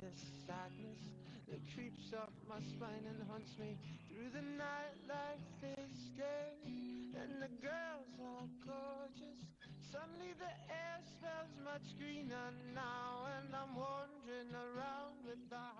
this sadness that creeps up my spine and haunts me through the night like this day. And the girls are gorgeous. Suddenly the air smells much greener now, and I'm wandering around with the half.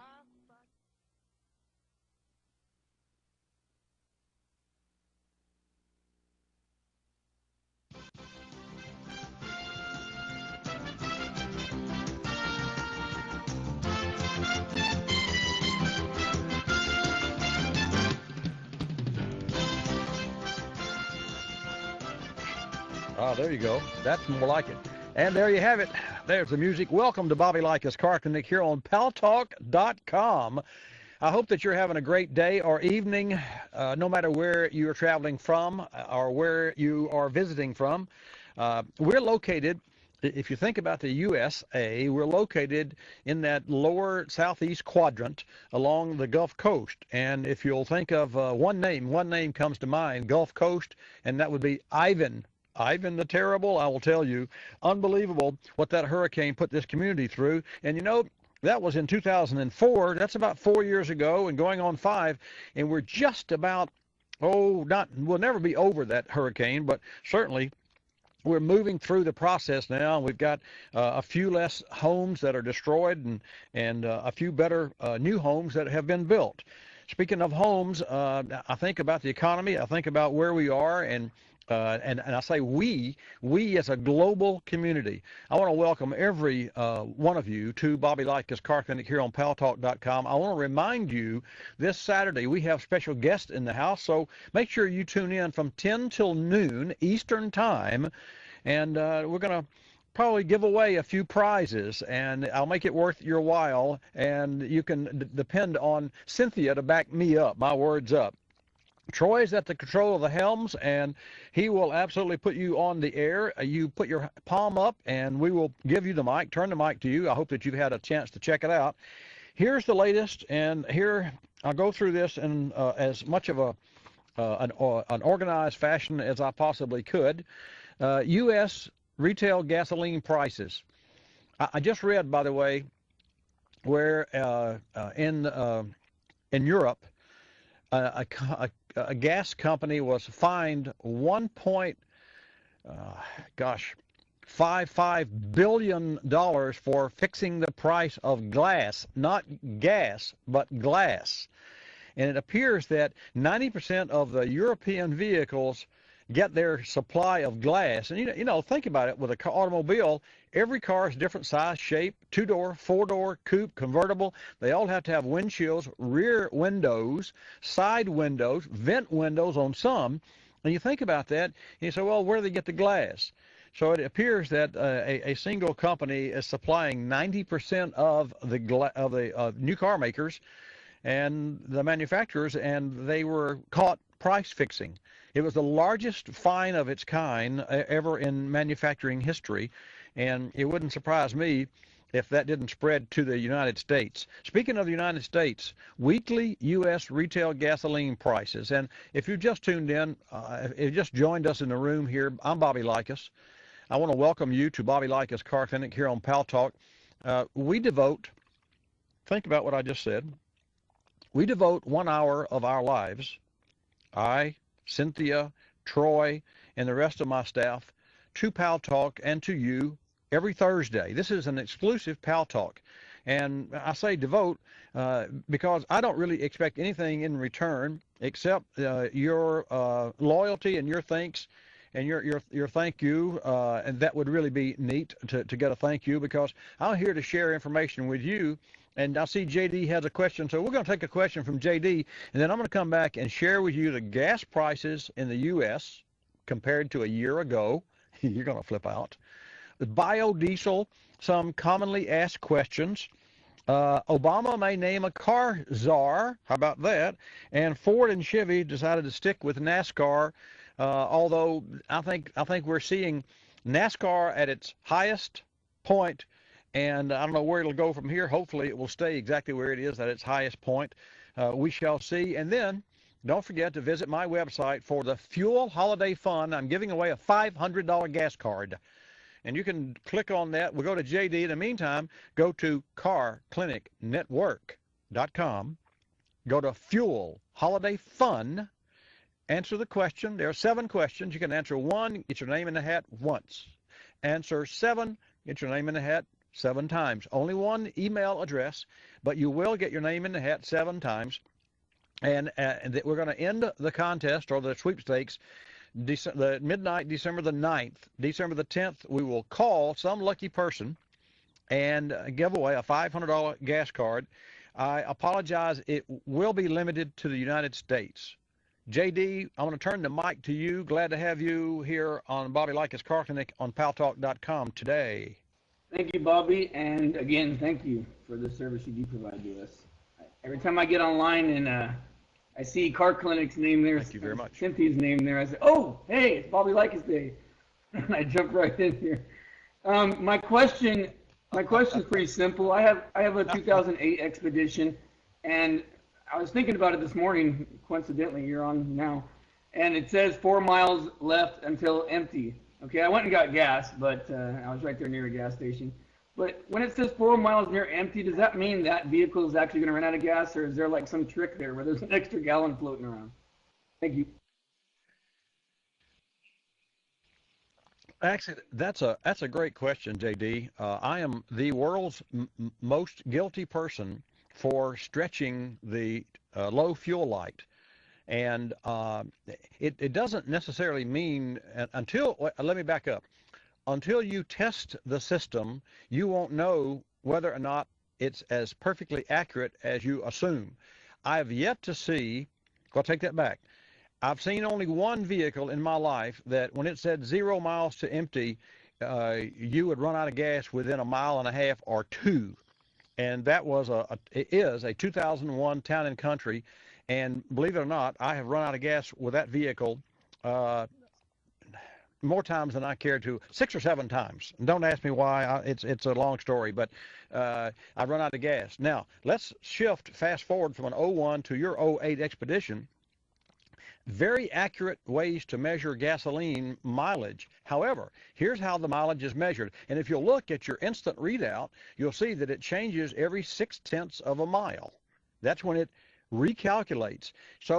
Ah, there you go. That's more like it. And there you have it. There's the music. Welcome to Bobby Likis Car Clinic here on Paltalk.com. I hope that you're having a great day or evening, no matter where you're traveling from or where you are visiting from. We're located, if you think about the USA, we're located in that lower southeast quadrant along the Gulf Coast. And if you'll think of one name comes to mind, Gulf Coast, and that would be Ivan. Ivan the Terrible, I will tell you, unbelievable what that hurricane put this community through. And you know, that was in 2004. That's about 4 years ago and going on 5. And we're just about, we'll never be over that hurricane, but certainly we're moving through the process now. We've got a few less homes that are destroyed and a few better new homes that have been built. Speaking of homes, I think about the economy. I think about where we are, and I say we as a global community. I want to welcome every one of you to Bobby Likis Car Clinic here on Paltalk.com. I want to remind you this Saturday we have special guests in the house, so make sure you tune in from 10 till noon Eastern Time, and we're going to probably give away a few prizes, and I'll make it worth your while, and you can depend on Cynthia to back me up. My word's up. Troy's at the control of the helms, and he will absolutely put you on the air. You put your palm up, and we will give you the mic, turn the mic to you. I hope that you've had a chance to check it out. Here's the latest, and here I'll go through this in as much of an organized fashion as I possibly could. U.S. retail gasoline prices. I just read, by the way, where in Europe, a gas company was fined $1.55 billion for fixing the price of glass, not gas, but glass. And it appears that 90% of the European vehicles get their supply of glass. And you know, think about it. With an automobile, every car is different size, shape, 2-door, 4-door, coupe, convertible. They all have to have windshields, rear windows, side windows, vent windows on some. And you think about that, and you say, well, where do they get the glass? So it appears that a single company is supplying 90% of the new car makers and the manufacturers, and they were caught price fixing. It was the largest fine of its kind ever in manufacturing history, and it wouldn't surprise me if that didn't spread to the United States. Speaking of the United States, weekly U.S. retail gasoline prices. And if you've just tuned in, if you just joined us in the room here, I'm Bobby Likis. I want to welcome you to Bobby Likis Car Clinic here on Paltalk. We devote, think about what I just said, we devote 1 hour of our lives, I, Cynthia, Troy, and the rest of my staff, to Paltalk and to you every Thursday. This is an exclusive Paltalk. And I say devote because I don't really expect anything in return except your loyalty and your thanks and your thank you, and that would really be neat to get a thank you, because I'm here to share information with you. And I see JD has a question, so we're going to take a question from JD, and then I'm going to come back and share with you the gas prices in the U.S. compared to a year ago. You're going to flip out. The biodiesel, some commonly asked questions. Obama may name a car czar. How about that? And Ford and Chevy decided to stick with NASCAR, although I think we're seeing NASCAR at its highest point, and I don't know where it'll go from here. Hopefully it will stay exactly where it is at its highest point. We shall see. And then don't forget to visit my website for the Fuel Holiday Fund. I'm giving away a $500 gas card. and you can click on that. We'll go to JD. In the meantime, go to carclinicnetwork.com. Go to Fuel Holiday Fun. Answer the question. There are 7 questions. You can answer 1, get your name in the hat once. Answer 7, get your name in the hat 7 times. Only 1 email address, but you will get your name in the hat 7 times. And we're going to end the contest or the sweepstakes the midnight, December the 9th. December the 10th, we will call some lucky person and give away a $500 gas card. I apologize. It will be limited to the United States. JD, I want to turn the mic to you. Glad to have you here on Bobby Likis Car Clinic on Paltalk.com today. Thank you, Bobby. And again, thank you for the service you do provide to us. Every time I get online and I see Car Clinic's name there, thank you very much. Cynthia's name there, I say, oh, hey, it's Bobby Likis Day. And I jump right in here. My question is pretty simple. I have a 2008 Expedition, and I was thinking about it this morning. Coincidentally, you're on now, and it says 4 miles left until empty. Okay, I went and got gas, but I was right there near a gas station. But when it says 4 miles near empty, does that mean that vehicle is actually going to run out of gas, or is there like some trick there where there's an extra gallon floating around? Thank you. Actually, that's a great question, JD. I am the world's most guilty person for stretching the low fuel light. And it doesn't necessarily mean let me back up. Until you test the system, you won't know whether or not it's as perfectly accurate as you assume. I have yet to see, I'll take that back. I've seen only 1 vehicle in my life that when it said 0 miles to empty, you would run out of gas within 1.5 miles or 2. And that was it is a 2001 Town and Country. And believe it or not, I have run out of gas with that vehicle more times than I care to, 6 or 7 times. And don't ask me why. It's a long story, but I run out of gas. Now, let's fast forward from an 01 to your 08 Expedition. Very accurate ways to measure gasoline mileage. However, here's how the mileage is measured. And if you'll look at your instant readout, you'll see that it changes every 0.6 of a mile. That's when it recalculates. So